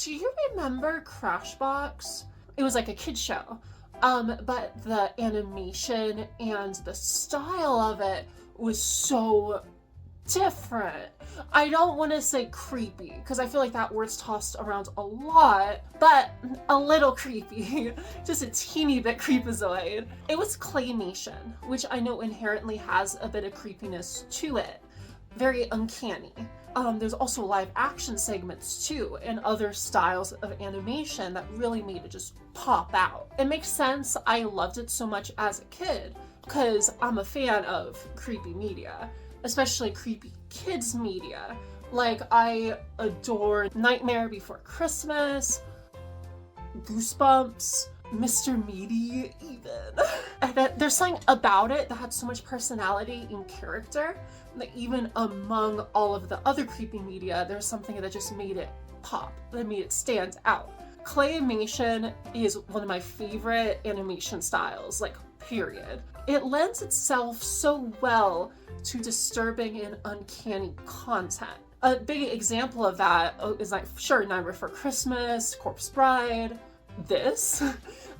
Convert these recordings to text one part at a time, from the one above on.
Do you remember Crashbox? It was like a kid show. But the animation and the style of it was so different. I don't want to say creepy, because I feel like that word's tossed around a lot, but a little creepy. Just a teeny bit creepazoid. It was claymation, which I know inherently has a bit of creepiness to it. Very uncanny. There's also live action segments too, and other styles of animation that really made it just pop out. It makes sense. I loved it so much as a kid because I'm a fan of creepy media, especially creepy kids media. Like, I adore Nightmare Before Christmas, Goosebumps, Mr. Meaty even. And there's something about it that had so much personality and character that even among all of the other creepy media, there's something that just made it pop, that made it stand out. Claymation is one of my favorite animation styles, like, period. It lends itself so well to disturbing and uncanny content. A big example of that is, like, sure, Nightmare Before Christmas, Corpse Bride, this,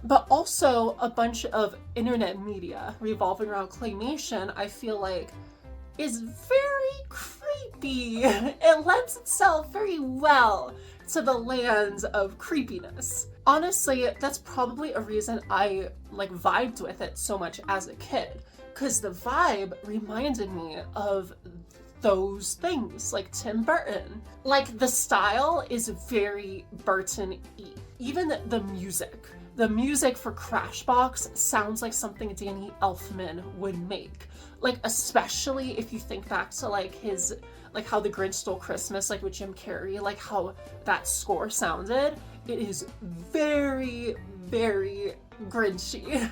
but also a bunch of internet media revolving around claymation, I feel like is very creepy. It lends itself very well to the lands of creepiness. Honestly, that's probably a reason I vibed with it so much as a kid, because the vibe reminded me of those things, like Tim Burton. Like, the style is very Burton-y. Even the music for Crashbox sounds like something Danny Elfman would make. Like, especially if you think back to his, how The Grinch Stole Christmas, with Jim Carrey, how that score sounded. It is very, very Grinchy.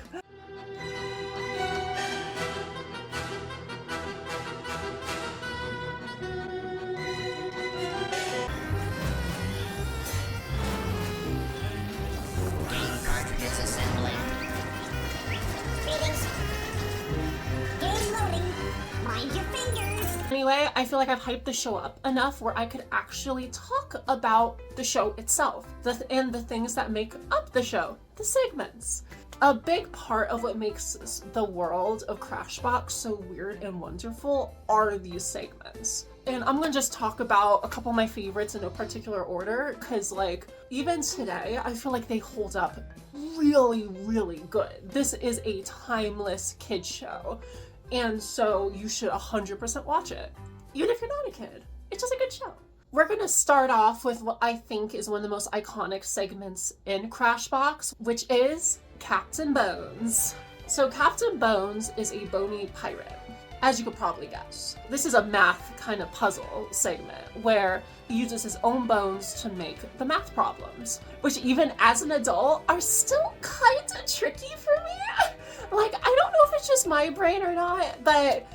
Anyway, I feel like I've hyped the show up enough where I could actually talk about the show itself, and the things that make up the show, the segments. A big part of what makes the world of Crashbox so weird and wonderful are these segments. And I'm gonna just talk about a couple of my favorites in no particular order, because even today, I feel like they hold up really, really good. This is a timeless kid show. And so you should 100% watch it, even if you're not a kid. It's just a good show. We're gonna start off with what I think is one of the most iconic segments in Crashbox, which is Captain Bones. So Captain Bones is a bony pirate, as you could probably guess. This is a math kind of puzzle segment where he uses his own bones to make the math problems, which even as an adult are still kind of tricky for me. I don't know if it's just my brain or not, but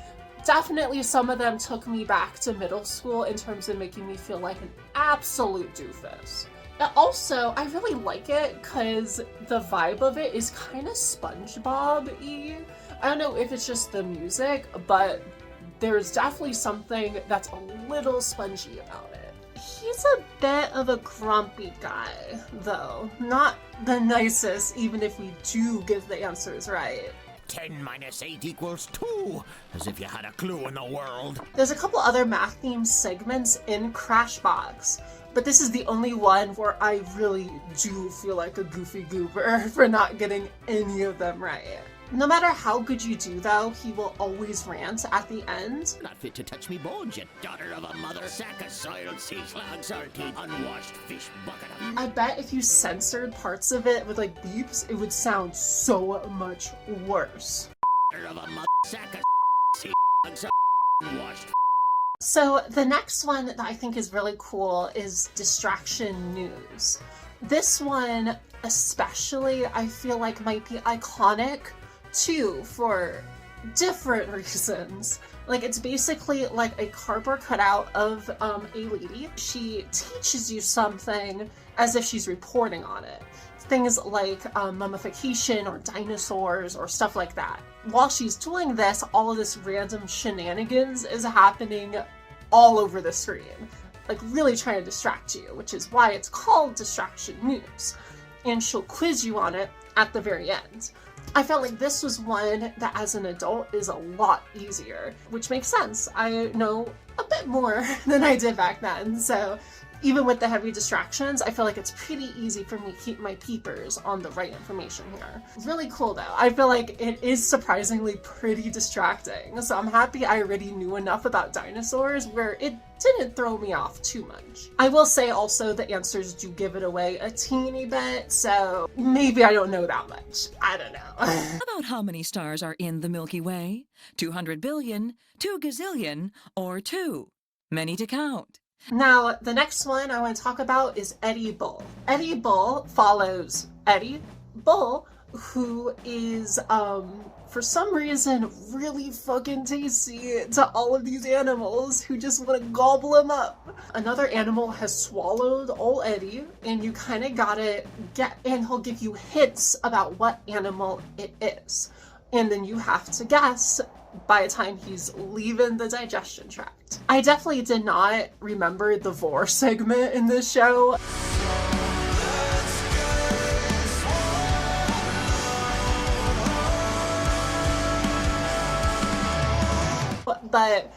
definitely some of them took me back to middle school in terms of making me feel like an absolute doofus. Also, I really like it because the vibe of it is kind of SpongeBob-y. I don't know if it's just the music, but there's definitely something that's a little spongy about it. He's a bit of a grumpy guy, though. Not the nicest, even if we do get the answers right. 10 minus 8 equals 2, as if you had a clue in the world. There's a couple other math-themed segments in Crashbox, but this is the only one where I really do feel like a goofy goober for not getting any of them right. No matter how good you do, though, he will always rant at the end. Not fit to touch me bones, you daughter of a mother. Sack of soiled sea slug, salty, unwashed fish bucket of... I bet if you censored parts of it with beeps, it would sound so much worse. Daughter of a mother. Sack of sea slug, unwashed. So the next one that I think is really cool is Distraction News. This one especially I feel like might be iconic too, for different reasons. It's basically a cardboard cutout of a lady. She teaches you something as if she's reporting on it. Things like mummification or dinosaurs or stuff like that. While she's doing this, all of this random shenanigans is happening all over the screen. like really trying to distract you, which is why it's called distraction news. And she'll quiz you on it at the very end. I felt like this was one that as an adult is a lot easier, which makes sense. I know a bit more than I did back then, so even with the heavy distractions, I feel like it's pretty easy for me to keep my peepers on the right information here. Really cool though. I feel like it is surprisingly pretty distracting, so I'm happy I already knew enough about dinosaurs where it didn't throw me off too much. I will say also the answers do give it away a teeny bit, so maybe I don't know that much. I don't know. About how many stars are in the Milky Way? 200 billion, 2 gazillion, or 2? Many to count. Now, the next one I want to talk about is Eddie Bull. Eddie Bull follows Eddie Bull, who is, for some reason, really fucking tasty to all of these animals who just want to gobble him up. Another animal has swallowed old Eddie, and you kind of gotta and he'll give you hints about what animal it is. And then you have to guess by the time he's leaving the digestion tract. I definitely did not remember the vor segment in this show. But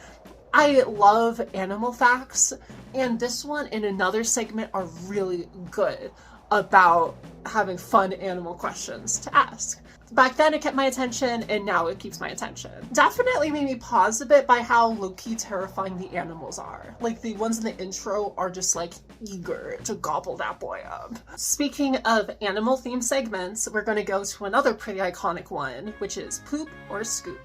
I love animal facts, and this one and another segment are really good about having fun animal questions to ask. Back then it kept my attention, and now it keeps my attention. Definitely made me pause a bit by how low-key terrifying the animals are. Like, the ones in the intro are just like eager to gobble that boy up. Speaking of animal-themed segments, we're gonna go to another pretty iconic one, which is Poop or Scoop.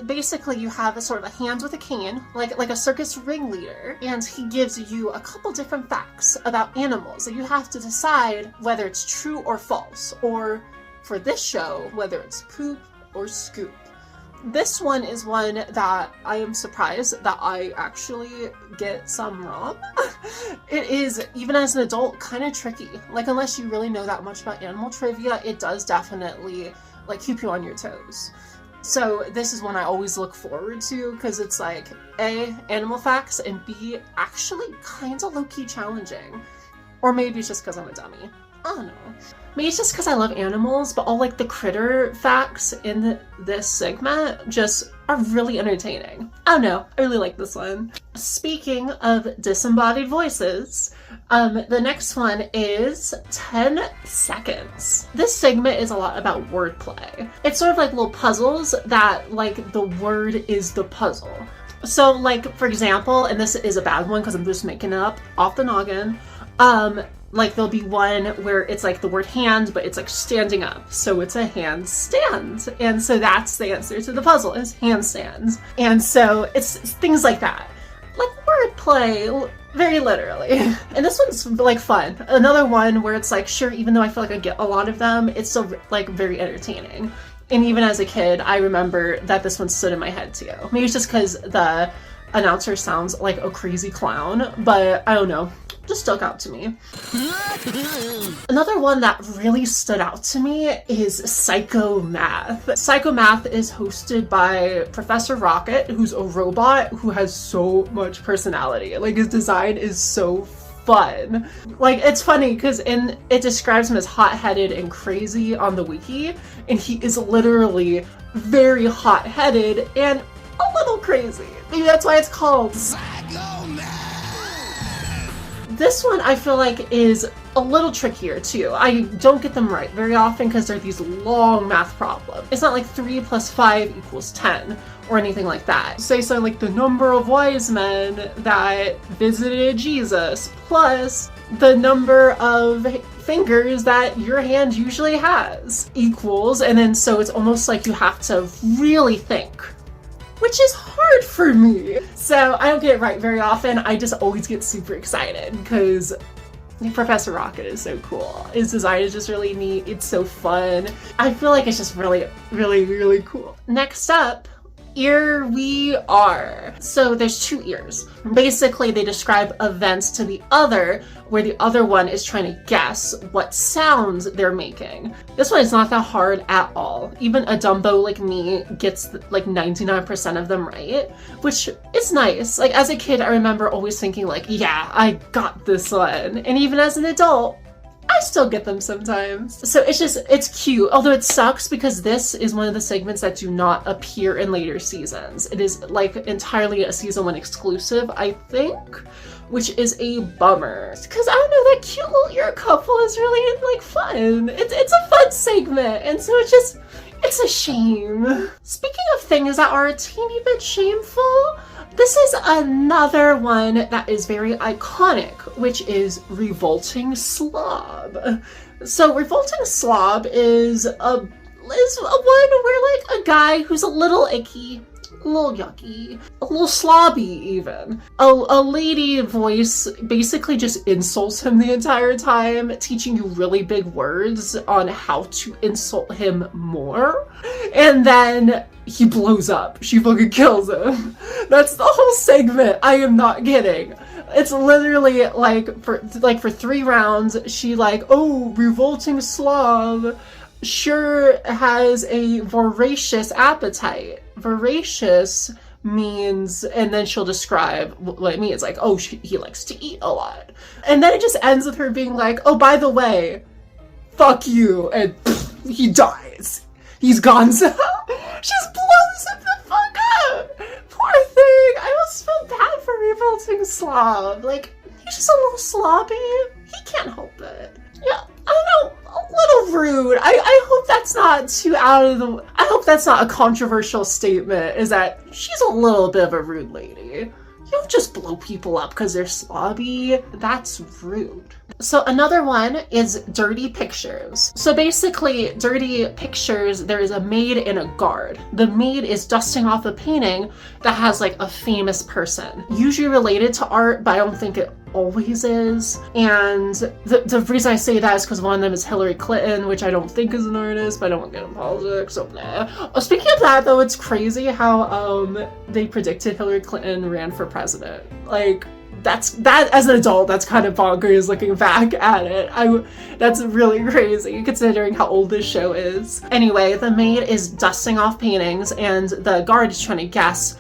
Basically, you have a sort of a hand with a cane, like a circus ringleader, and he gives you a couple different facts about animals that you have to decide whether it's true or false, or for this show, whether it's poop or scoop. This one is one that I am surprised that I actually get some wrong. It is, even as an adult, kind of tricky. Like, unless you really know that much about animal trivia, it does definitely, like, keep you on your toes. So this is one I always look forward to, because it's like, A, animal facts, and B, actually kind of low-key challenging. Or maybe it's just because I'm a dummy. I don't know. Maybe it's just because I love animals, but all like the critter facts in this segment just are really entertaining. I don't know. I really like this one. Speaking of disembodied voices, the next one is 10 seconds. This segment is a lot about wordplay. It's sort of like little puzzles that, like, the word is the puzzle. So, like, for example, and this is a bad one because I'm just making it up off the noggin, like, there'll be one where it's like the word hand, but it's like standing up. So it's a handstand. And so that's the answer to the puzzle, is handstands. And so it's things like that. Like wordplay, very literally. And this one's like fun. Another one where it's like, sure, even though I feel like I get a lot of them, it's still like very entertaining. And even as a kid, I remember that this one stood in my head too. Maybe it's just because the announcer sounds like a crazy clown, but I don't know. Just stuck out to me. Another one that really stood out to me is Psychomath. Psychomath is hosted by Professor Rocket, who's a robot who has so much personality. Like, his design is so fun. Like, it's funny because it describes him as hot-headed and crazy on the wiki, and he is literally very hot-headed and a little crazy. Maybe that's why it's called Psychomath. This one I feel like is a little trickier too. I don't get them right very often because they're these long math problems. It's not like 3 + 5 = 10 or anything like that. Say something like the number of wise men that visited Jesus plus the number of fingers that your hand usually has equals, and then so it's almost like you have to really think, which is hard for me. So I don't get it right very often. I just always get super excited because Professor Rocket is so cool. His design is just really neat. It's so fun. I feel like it's just really, really, really cool. Next up, here we are. So there's 2 ears. Basically, they describe events to the other, where the other one is trying to guess what sounds they're making. This one is not that hard at all. Even a Dumbo like me gets like 99% of them right, which is nice. Like as a kid, I remember always thinking like, yeah, I got this one. And even as an adult, I still get them sometimes. So it's cute, although it sucks because this is one of the segments that do not appear in later seasons. It is like entirely a season 1 exclusive, I think, which is a bummer. Because I don't know, that cute little ear couple is really like fun. It's a fun segment, and so it's a shame. Speaking of things that are a teeny bit shameful, this is another one that is very iconic, which is Revolting Slob. So Revolting Slob is a one where like a guy who's a little icky, a little yucky, a little slobby even. A lady voice basically just insults him the entire time, teaching you really big words on how to insult him more. And then he blows up. She fucking kills him. That's the whole segment. I am not kidding. It's literally like for 3 rounds, she like, oh, Revolting Slob sure has a voracious appetite. Voracious means, and then she'll describe what it means, like, oh, he likes to eat a lot. And then it just ends with her being like, oh, by the way, fuck you, and he dies. He's gone, so she just blows him the fuck up. Poor thing. I almost feel bad for Revolting Slob. Like, he's just a little sloppy. He can't help it. Yeah, I don't know, a little rude. I hope that's not too I hope that's not a controversial statement, is that she's a little bit of a rude lady. You don't just blow people up because they're slobby. That's rude. So another one is Dirty Pictures. So basically, Dirty Pictures, there is a maid and a guard. The maid is dusting off a painting that has like a famous person, usually related to art, but I don't think it always is. And the reason I say that is because one of them is Hillary Clinton, which I don't think is an artist, but I don't want to get in politics, so nah. Oh, speaking of that though, it's crazy how they predicted Hillary Clinton ran for president. Like, that as an adult, that's kind of bonkers looking back at it. That's really crazy considering how old this show is. Anyway, the maid is dusting off paintings and the guard is trying to guess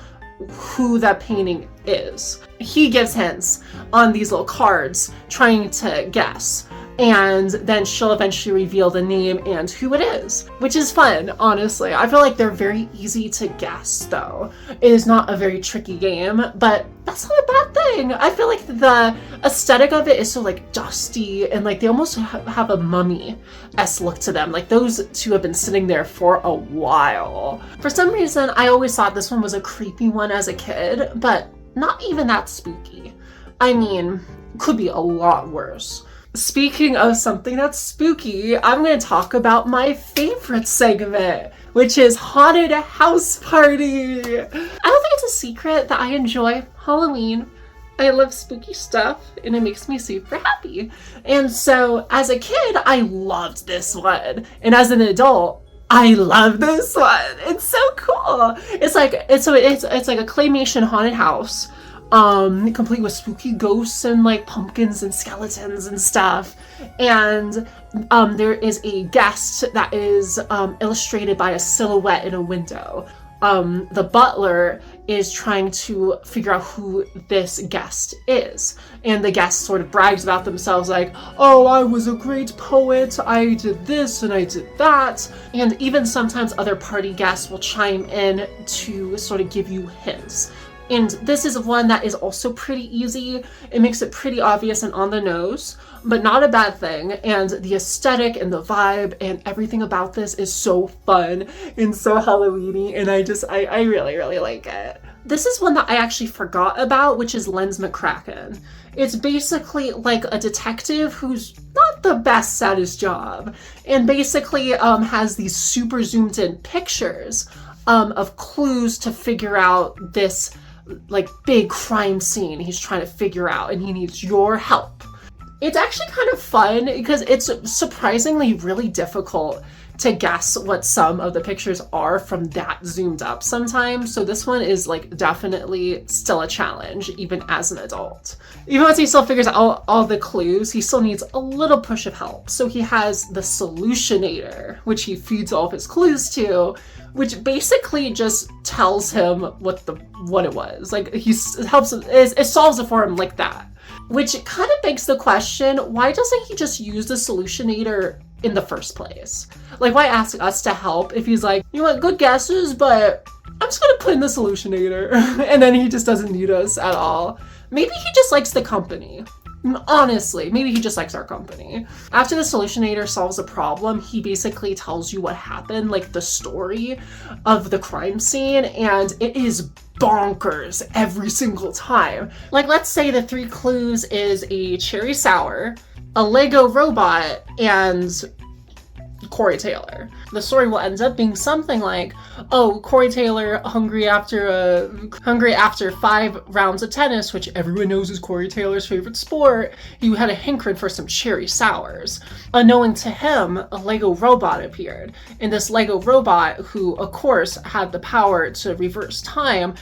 who that painting is. He gives hints on these little cards trying to guess, and then she'll eventually reveal the name and who it is, which is fun, honestly. I feel like they're very easy to guess though. It is not a very tricky game, but that's not a bad thing. I feel like the aesthetic of it is so like dusty, and like they almost have a mummy-esque look to them. Like those two have been sitting there for a while. For some reason, I always thought this one was a creepy one as a kid, but not even that spooky. I mean, could be a lot worse. Speaking of something that's spooky, I'm going to talk about my favorite segment, which is Haunted House Party. I don't think it's a secret that I enjoy Halloween. I love spooky stuff, and it makes me super happy. And so, as a kid, I loved this one. And as an adult, I love this one. It's so cool. It's like a claymation haunted house, complete with spooky ghosts and like pumpkins and skeletons and stuff. And there is a guest that is illustrated by a silhouette in a window. The butler is trying to figure out who this guest is. And the guest sort of brags about themselves like, oh, I was a great poet, I did this and I did that. And even sometimes other party guests will chime in to sort of give you hints. And this is one that is also pretty easy. It makes it pretty obvious and on the nose, but not a bad thing. And the aesthetic and the vibe and everything about this is so fun and so Halloween-y, and I really, really like it. This is one that I actually forgot about, which is McCracken. It's basically like a detective who's not the best at his job, and basically has these super zoomed in pictures of clues to figure out this like big crime scene he's trying to figure out, and he needs your help. It's actually kind of fun because it's surprisingly really difficult to guess what some of the pictures are from that zoomed up sometimes. So this one is like definitely still a challenge, even as an adult. Even once he still figures out all the clues, he still needs a little push of help. So he has the Solutionator, which he feeds all of his clues to, which basically just tells him what it was. Like it solves it for him like that. Which kind of begs the question, why doesn't he just use the Solutionator in the first place? Like, why ask us to help if he's like, you want good guesses, but I'm just gonna put in the Solutionator. And then he just doesn't need us at all. Maybe he just likes the company. Honestly, maybe he just likes our company. After the Solutionator solves a problem, he basically tells you what happened, like the story of the crime scene, and it is bonkers every single time. Like, let's say the 3 clues is a cherry sour, a Lego robot, and Corey Taylor. The story will end up being something like, oh, Corey Taylor hungry after 5 rounds of tennis, which everyone knows is Corey Taylor's favorite sport. He had a hankering for some cherry sours. Unknowing to him, a Lego robot appeared. And this Lego robot, who of course had the power to reverse time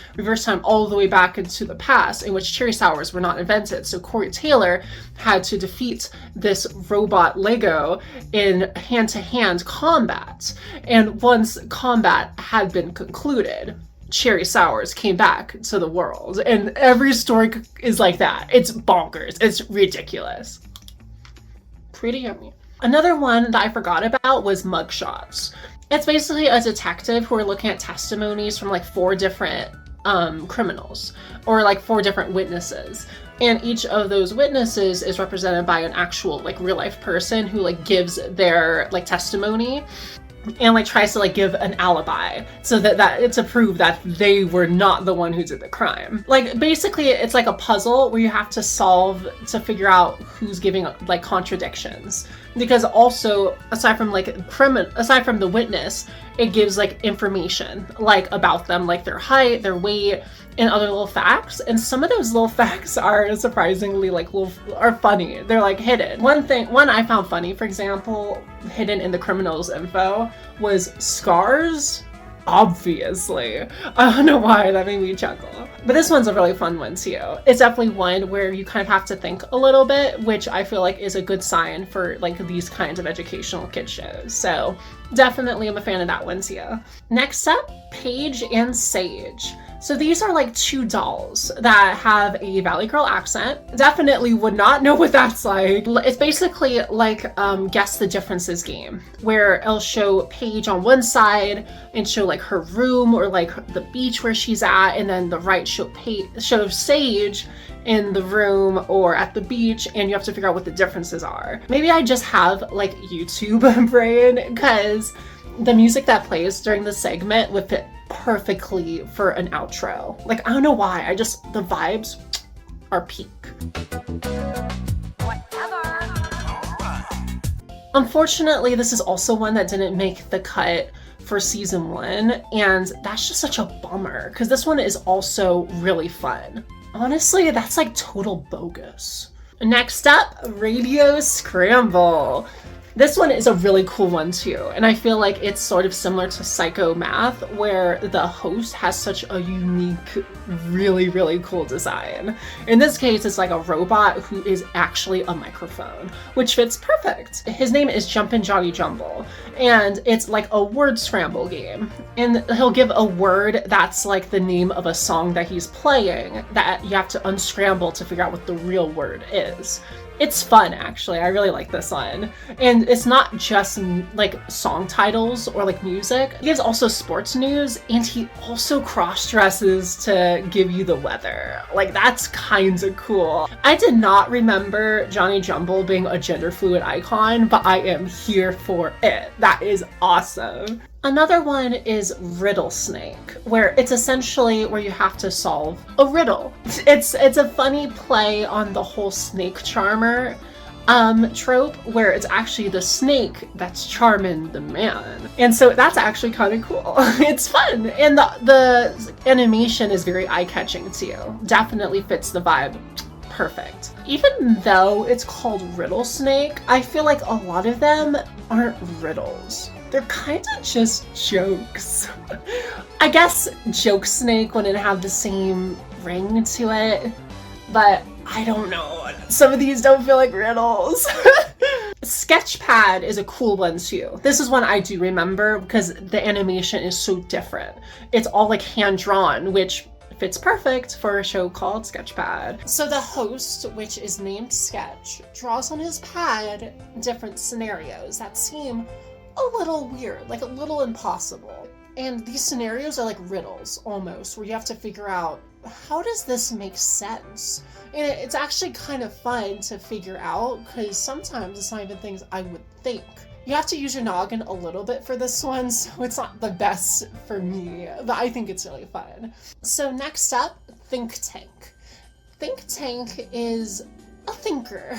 all the way back into the past, in which cherry sours were not invented. So Corey Taylor had to defeat this robot Lego in hand-to-hand combat. And once combat had been concluded, cherry sours came back to the world. And every story is like that. It's bonkers. It's ridiculous. Pretty yummy. Another one that I forgot about was Mugshots. It's basically a detective who are looking at testimonies from like 4 different criminals, or like 4 different witnesses. And each of those witnesses is represented by an actual like real life person who like gives their like testimony and like tries to like give an alibi so that to prove that they were not the one who did the crime. Like basically it's like a puzzle where you have to solve to figure out who's giving like contradictions. Because also aside from the witness, it gives like information like about them, like their height, their weight, and other little facts. And some of those little facts are surprisingly are funny. They're like hidden. One I found funny, for example, hidden in the criminal's info was scars. Obviously. I don't know why, that made me chuckle. But this one's a really fun one too. It's definitely one where you kind of have to think a little bit, which I feel like is a good sign for like these kinds of educational kid shows. So definitely I'm a fan of that one too. Next up, Paige and Sage. So these are like 2 dolls that have a Valley Girl accent. Definitely would not know what that's like. It's basically like Guess the Differences game, where it'll show Paige on one side and show like her room or like the beach where she's at, and then the right show Sage in the room or at the beach, and you have to figure out what the differences are. Maybe I just have like YouTube brain, because the music that plays during the segment would fit perfectly for an outro. Like, I don't know why, the vibes are peak. Unfortunately, this is also one that didn't make the cut for season 1, and that's just such a bummer, because this one is also really fun. Honestly, that's like total bogus. Next up, Radio Scramble. This one is a really cool one too, and I feel like it's sort of similar to Psycho Math, where the host has such a unique, really, really cool design. In this case, it's like a robot who is actually a microphone, which fits perfect. His name is Jumpin' Johnny Jumble, and it's like a word scramble game. And he'll give a word that's like the name of a song that he's playing that you have to unscramble to figure out what the real word is. It's fun, actually. I really like this one. And it's not just like song titles or like music. He gives also sports news, and he also cross-dresses to give you the weather. Like, that's kind of cool. I did not remember Johnny Jumble being a gender fluid icon, but I am here for it. That is awesome. Another one is Riddlesnake, where it's essentially where you have to solve a riddle. It's a funny play on the whole snake charmer trope, where it's actually the snake that's charming the man. And so that's actually kind of cool. It's fun. And the animation is very eye-catching too. Definitely fits the vibe. Perfect. Even though it's called Riddlesnake, I feel like a lot of them aren't riddles. they're kind of just jokes. I guess Joke Snake wouldn't have the same ring to it, but I don't know. Some of these don't feel like riddles. Sketchpad is a cool one too. This is one I do remember because the animation is so different. It's all like hand-drawn, which fits perfect for a show called Sketchpad. So the host, which is named Sketch, draws on his pad different scenarios that seem a little weird, like a little impossible. And these scenarios are like riddles almost, where you have to figure out, how does this make sense? And it's actually kind of fun to figure out because sometimes it's not even things I would think. You have to use your noggin a little bit for this one, so it's not the best for me, but I think it's really fun. So next up, Think Tank. Think Tank is a thinker.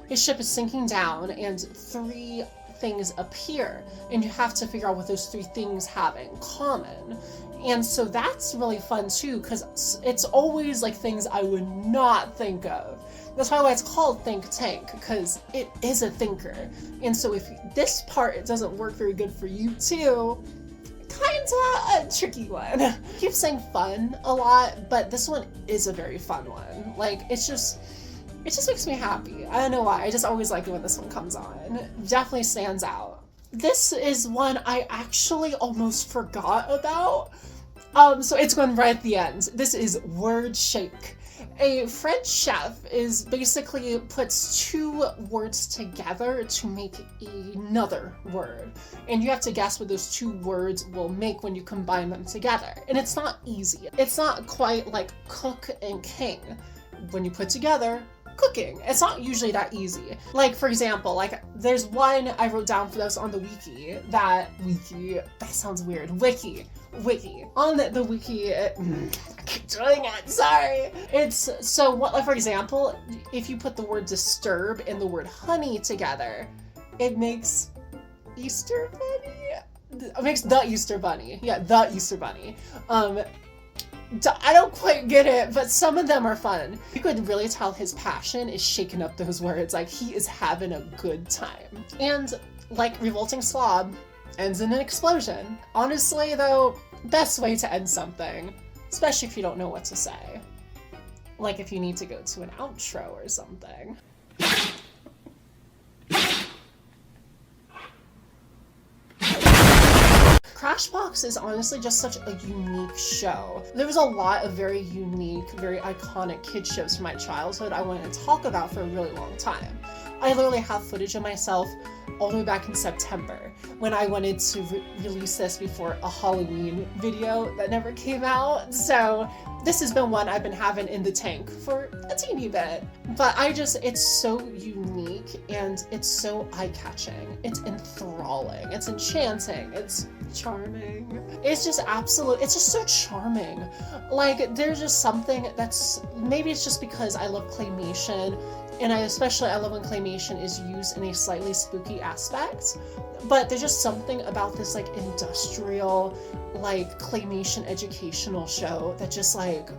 His ship is sinking down and 3 things appear, and you have to figure out what those 3 things have in common. And so that's really fun too, because it's always like things I would not think of. That's probably why it's called Think Tank, because it is a thinker. And so if this part doesn't work very good for you too, kinda a tricky one. I keep saying fun a lot, but this one is a very fun one. Like, it just makes me happy. I don't know why, I just always like it when this one comes on. Definitely stands out. This is one I actually almost forgot about. So it's going right at the end. This is Wordshake. A French chef is basically puts 2 words together to make another word. And you have to guess what those 2 words will make when you combine them together. And it's not easy. It's not quite like cook and king. When you put together, cooking. It's not usually that easy. Like, for example, like there's one I wrote down for this on the wiki, that sounds weird. Wiki. On the wiki, I keep doing it, sorry. It's, so what, like for example, if you put the word disturb and the word honey together, it makes Easter Bunny? It makes the Easter Bunny. Yeah, the Easter Bunny. I don't quite get it, but some of them are fun. You could really tell his passion is shaking up those words, like he is having a good time. And like Revolting Slob ends in an explosion. Honestly though, best way to end something, especially if you don't know what to say. Like if you need to go to an outro or something. Crashbox is honestly just such a unique show. There was a lot of very unique, very iconic kids shows from my childhood I wanted to talk about for a really long time. I literally have footage of myself all the way back in September when I wanted to release this before a Halloween video that never came out. So this has been one I've been having in the tank for a teeny bit. But it's so unique and it's so eye-catching. It's enthralling. It's enchanting. It's charming. It's just so charming. Like, there's just something that's, maybe it's just because I love claymation, and I love when claymation is used in a slightly spooky aspect, but there's just something about this like industrial, like claymation educational show that just like,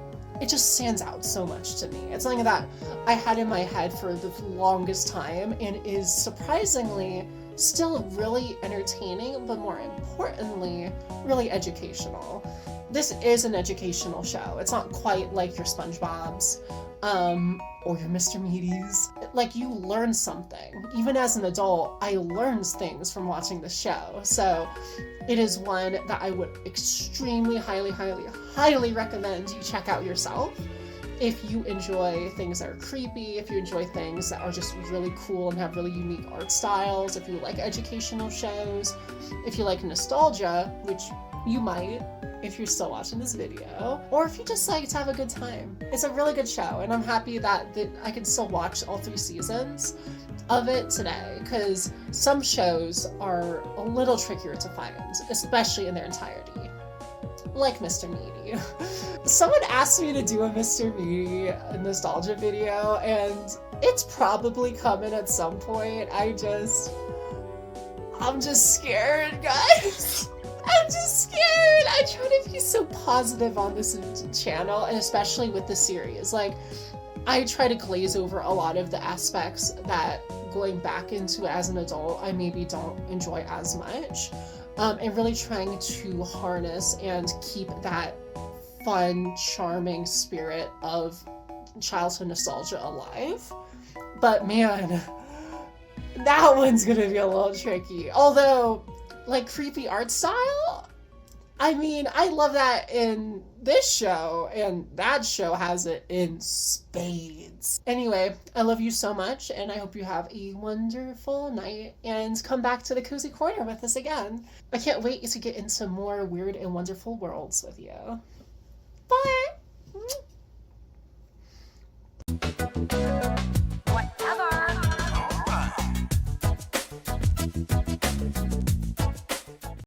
it just stands out so much to me. It's something that I had in my head for the longest time and is surprisingly still really entertaining, but more importantly, really educational. This is an educational show. It's not quite like your SpongeBob's, or your Mr. Meaties. Like, you learn something. Even as an adult, I learned things from watching the show. So it is one that I would extremely highly recommend you check out yourself. If you enjoy things that are creepy, if you enjoy things that are just really cool and have really unique art styles, if you like educational shows, if you like nostalgia, which you might if you're still watching this video, or if you just like to have a good time. It's a really good show, and I'm happy that I can still watch all 3 seasons of it today, because some shows are a little trickier to find, especially in their entirety. Like Mr. Meaty. Someone asked me to do a Mr. Meaty nostalgia video, and it's probably coming at some point. I'm just scared, guys. I'm just scared. I try to be so positive on this channel, and especially with the series. Like, I try to glaze over a lot of the aspects that going back into as an adult, I maybe don't enjoy as much. And really trying to harness and keep that fun, charming spirit of childhood nostalgia alive. But man, that one's gonna be a little tricky. Although, like, creepy art style, I mean, I love that in this show, and that show has it in spades. Anyway, I love you so much, and I hope you have a wonderful night, and come back to the Cozy Corner with us again. I can't wait to get into more weird and wonderful worlds with you. Bye!